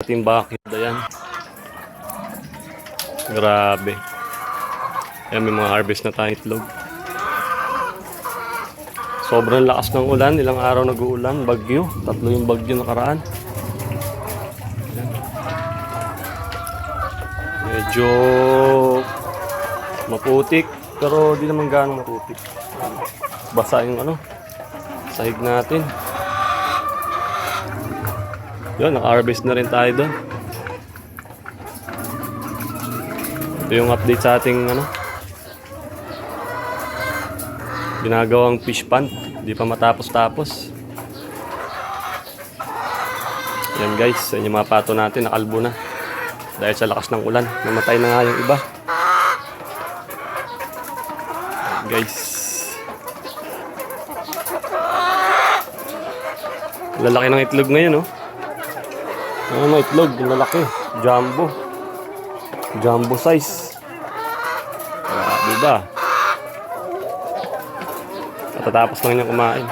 ating backyard. Ayan. Grabe. Ayan, may mga harvest na tayong itlog. Sobrang lakas ng ulan. Ilang araw nag-uulan. Bagyo. 3 yung bagyo nakaraan. Ayan. Medyo maputik. Pero di naman gaano maputik. Basa yung sahig natin. Yun, naka-harvest na rin tayo doon. Ito yung update sa ating ginagawang fish pond. Hindi pa matapos-tapos. Yan guys, yan yung mga pato natin, nakalbo na. Dahil sa lakas ng ulan, namatay na nga yung iba. Yan guys. Lalaki ng itlog ngayon, oh. Ano itlog, lalaki. Jumbo. Jumbo size. Grabe ba? Tatapos lang niyang kumain.